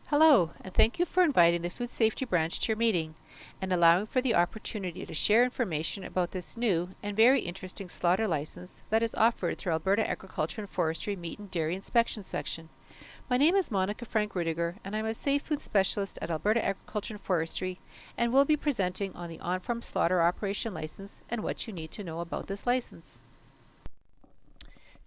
Hello, and thank you for inviting the Food Safety Branch to your meeting and allowing for the opportunity to share information about this new and very interesting slaughter license that is offered through Alberta Agriculture and Forestry Meat and Dairy Inspection Section. My name is Monica Frank-Rudiger, and I'm a Safe Food Specialist at Alberta Agriculture and Forestry, and will be presenting on the on-farm slaughter operation license and what you need to know about this license.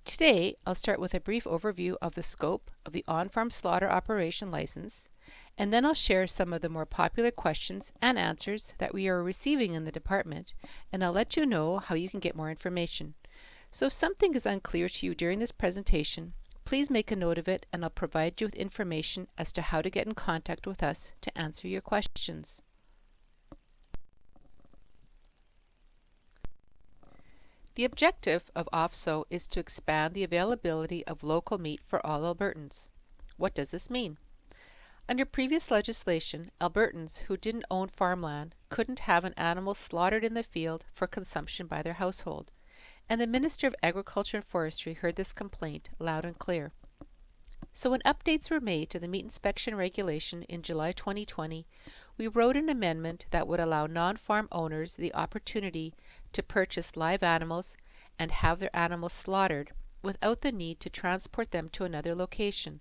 Today, I'll start with a brief overview of the scope of the on-farm slaughter operation license, and then I'll share some of the more popular questions and answers that we are receiving in the department, and I'll let you know how you can get more information. So if something is unclear to you during this presentation, please make a note of it and I'll provide you with information as to how to get in contact with us to answer your questions. The objective of OPSO is to expand the availability of local meat for all Albertans. What does this mean? Under previous legislation, Albertans who didn't own farmland couldn't have an animal slaughtered in the field for consumption by their household, and the Minister of Agriculture and Forestry heard this complaint loud and clear. So when updates were made to the meat inspection regulation in July 2020, we wrote an amendment that would allow non-farm owners the opportunity to purchase live animals and have their animals slaughtered without the need to transport them to another location,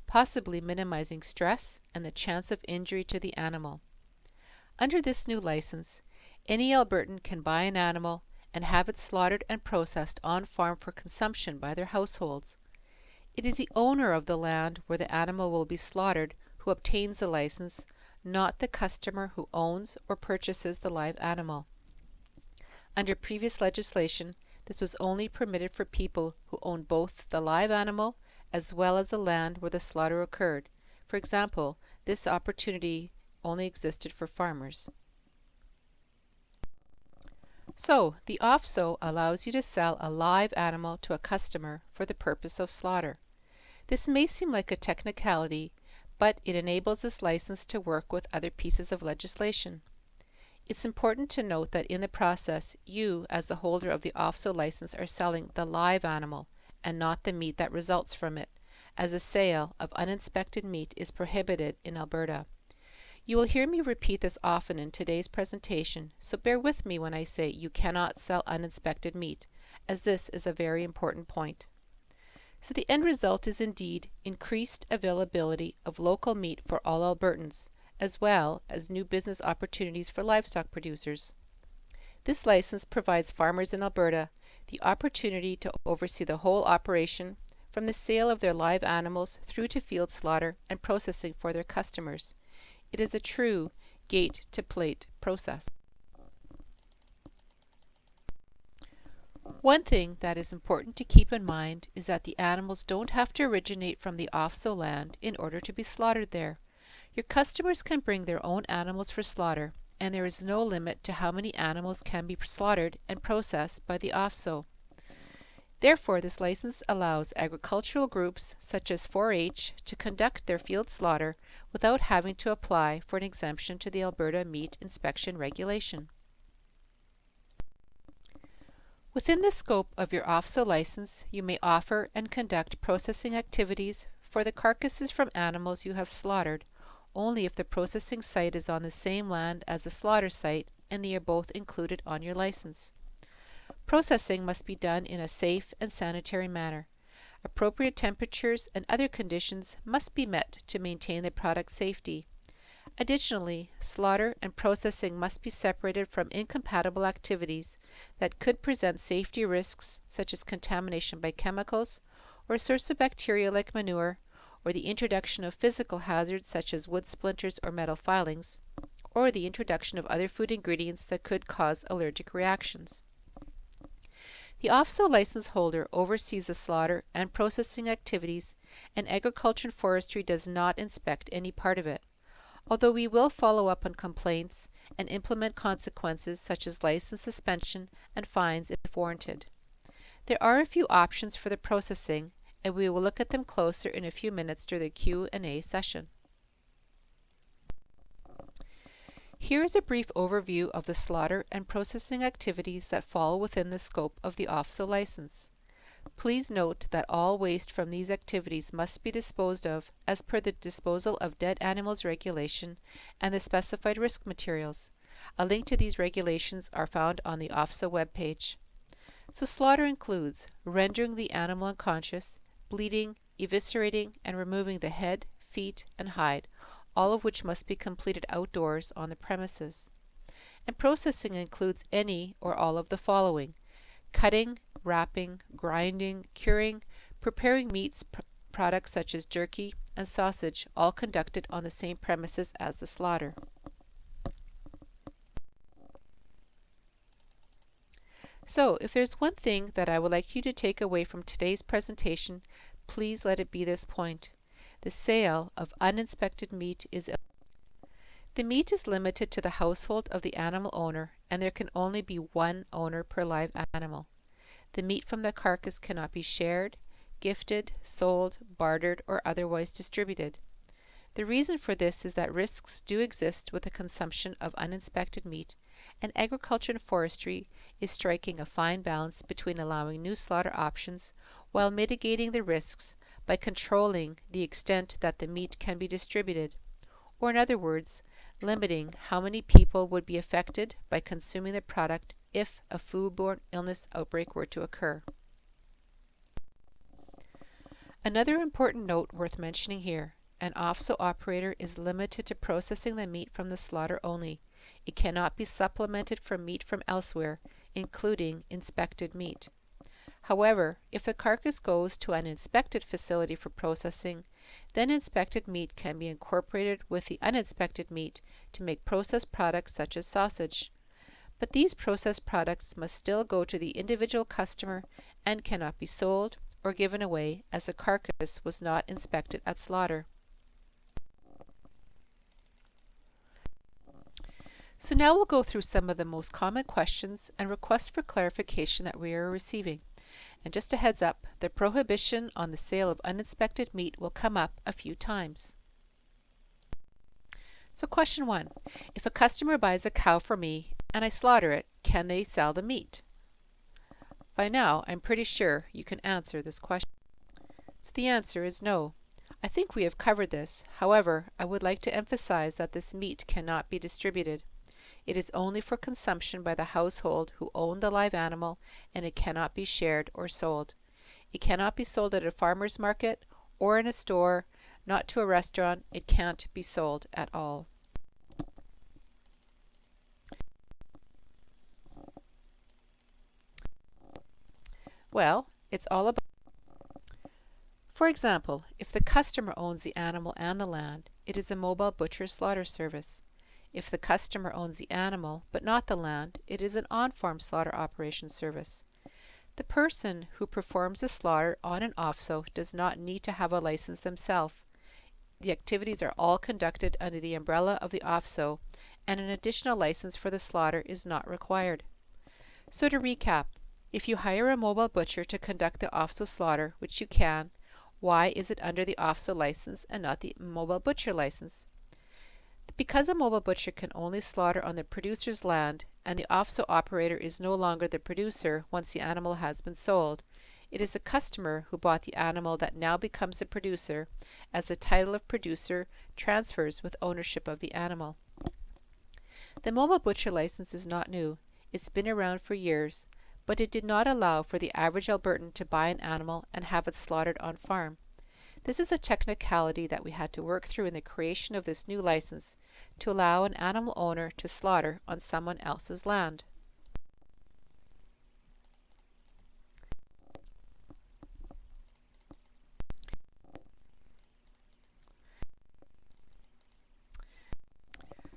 possibly minimizing stress and the chance of injury to the animal. Under this new license, any Albertan can buy an animal and have it slaughtered and processed on farm for consumption by their households. It is the owner of the land where the animal will be slaughtered who obtains the license, not the customer who owns or purchases the live animal. Under previous legislation, this was only permitted for people who own both the live animal as well as the land where the slaughter occurred. For example, this opportunity only existed for farmers. So, the OPSO allows you to sell a live animal to a customer for the purpose of slaughter. This may seem like a technicality, but it enables this license to work with other pieces of legislation. It's important to note that in the process, you, as the holder of the OPSO license, are selling the live animal and not the meat that results from it, as a sale of uninspected meat is prohibited in Alberta. You will hear me repeat this often in today's presentation, so bear with me when I say you cannot sell uninspected meat, as this is a very important point. So the end result is indeed increased availability of local meat for all Albertans, as well as new business opportunities for livestock producers. This license provides farmers in Alberta the opportunity to oversee the whole operation, from the sale of their live animals through to field slaughter and processing for their customers. It is a true gate-to-plate process. One thing that is important to keep in mind is that the animals don't have to originate from the OPSO land in order to be slaughtered there. Your customers can bring their own animals for slaughter, and there is no limit to how many animals can be slaughtered and processed by the OPSO. Therefore, this license allows agricultural groups such as 4-H to conduct their field slaughter without having to apply for an exemption to the Alberta Meat Inspection Regulation. Within the scope of your OPSO license, you may offer and conduct processing activities for the carcasses from animals you have slaughtered, only if the processing site is on the same land as the slaughter site and they are both included on your license. Processing must be done in a safe and sanitary manner. Appropriate temperatures and other conditions must be met to maintain the product safety. Additionally, slaughter and processing must be separated from incompatible activities that could present safety risks such as contamination by chemicals or a source of bacteria like manure, or the introduction of physical hazards such as wood splinters or metal filings, or the introduction of other food ingredients that could cause allergic reactions. The OPSO license holder oversees the slaughter and processing activities, and Agriculture and Forestry does not inspect any part of it, although we will follow up on complaints and implement consequences such as license suspension and fines if warranted. There are a few options for the processing, and we will look at them closer in a few minutes during the Q&A session. Here is a brief overview of the slaughter and processing activities that fall within the scope of the OPSO license. Please note that all waste from these activities must be disposed of as per the Disposal of Dead Animals Regulation and the specified risk materials. A link to these regulations are found on the OPSO webpage. So slaughter includes rendering the animal unconscious, bleeding, eviscerating, and removing the head, feet, and hide, all of which must be completed outdoors on the premises. And processing includes any or all of the following: cutting, wrapping, grinding, curing, preparing meats, products such as jerky and sausage, all conducted on the same premises as the slaughter. So, if there's one thing that I would like you to take away from today's presentation, please let it be this point. The sale of uninspected meat is illegal. The meat is limited to the household of the animal owner, and there can only be one owner per live animal. The meat from the carcass cannot be shared, gifted, sold, bartered, or otherwise distributed. The reason for this is that risks do exist with the consumption of uninspected meat, and agriculture and forestry is striking a fine balance between allowing new slaughter options while mitigating the risks by controlling the extent that the meat can be distributed, or in other words, limiting how many people would be affected by consuming the product if a foodborne illness outbreak were to occur. Another important note worth mentioning here: an OPSO operator is limited to processing the meat from the slaughter only. It cannot be supplemented from meat from elsewhere, including inspected meat. However, if the carcass goes to an inspected facility for processing, then inspected meat can be incorporated with the uninspected meat to make processed products such as sausage. But these processed products must still go to the individual customer and cannot be sold or given away, as the carcass was not inspected at slaughter. So now we'll go through some of the most common questions and requests for clarification that we are receiving. And just a heads up, the prohibition on the sale of uninspected meat will come up a few times. So question 1. If a customer buys a cow from me and I slaughter it, can they sell the meat? By now, I'm pretty sure you can answer this question. So the answer is no. I think we have covered this. However, I would like to emphasize that this meat cannot be distributed. It is only for consumption by the household who own the live animal, and it cannot be shared or sold. It cannot be sold at a farmer's market or in a store, not to a restaurant. It can't be sold at all. Well, it's all about. For example, if the customer owns the animal and the land, it is a mobile butcher slaughter service. If the customer owns the animal but not the land, it is an on-farm slaughter operation service. The person who performs the slaughter on an OPSO does not need to have a license themselves. The activities are all conducted under the umbrella of the OPSO, and an additional license for the slaughter is not required. So to recap, if you hire a mobile butcher to conduct the OPSO slaughter, which you can, why is it under the OPSO license and not the mobile butcher license? Because a mobile butcher can only slaughter on the producer's land, and the OPSO operator is no longer the producer once the animal has been sold, it is the customer who bought the animal that now becomes the producer, as the title of producer transfers with ownership of the animal. The mobile butcher license is not new. It's been around for years, but it did not allow for the average Albertan to buy an animal and have it slaughtered on farm. This is a technicality that we had to work through in the creation of this new license to allow an animal owner to slaughter on someone else's land.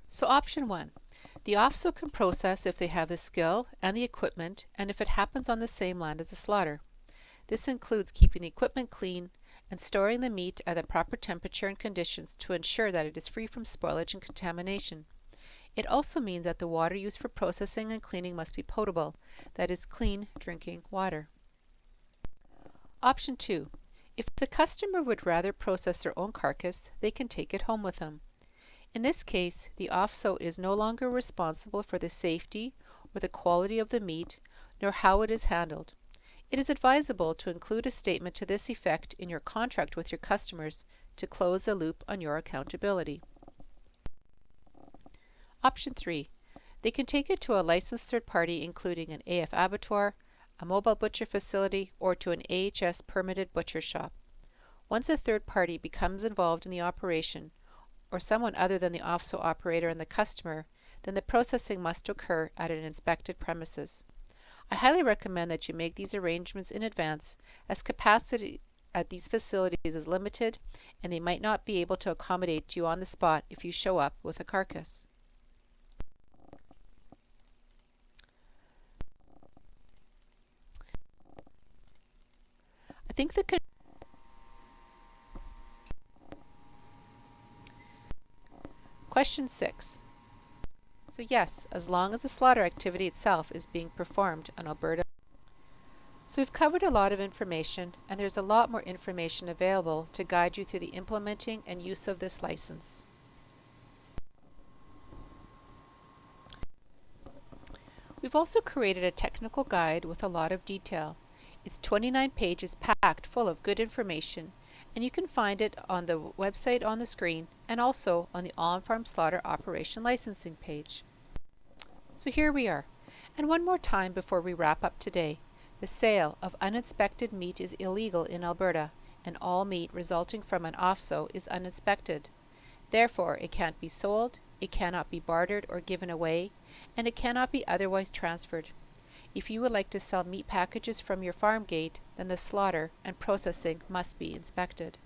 So option 1. The OPSO can process if they have the skill and the equipment, and if it happens on the same land as the slaughter. This includes keeping the equipment clean and storing the meat at the proper temperature and conditions to ensure that it is free from spoilage and contamination. It also means that the water used for processing and cleaning must be potable, that is, clean drinking water. Option 2. If the customer would rather process their own carcass, they can take it home with them. In this case, the OPSO is no longer responsible for the safety or the quality of the meat, nor how it is handled. It is advisable to include a statement to this effect in your contract with your customers to close the loop on your accountability. Option 3. They can take it to a licensed third party including an AF abattoir, a mobile butcher facility, or to an AHS permitted butcher shop. Once a third party becomes involved in the operation, or someone other than the OPSO operator and the customer, then the processing must occur at an inspected premises. I highly recommend that you make these arrangements in advance, as capacity at these facilities is limited and they might not be able to accommodate you on the spot if you show up with a carcass. I think Question 6. So yes, as long as the slaughter activity itself is being performed on Alberta. So we've covered a lot of information, and there's a lot more information available to guide you through the implementing and use of this license. We've also created a technical guide with a lot of detail. It's 29 pages packed full of good information, and you can find it on the website on the screen and also on the On-Farm Slaughter Operation Licensing page. So here we are. And one more time before we wrap up today. The sale of uninspected meat is illegal in Alberta, and all meat resulting from an OPSO is uninspected. Therefore, it can't be sold, it cannot be bartered or given away, and it cannot be otherwise transferred. If you would like to sell meat packages from your farm gate, then the slaughter and processing must be inspected.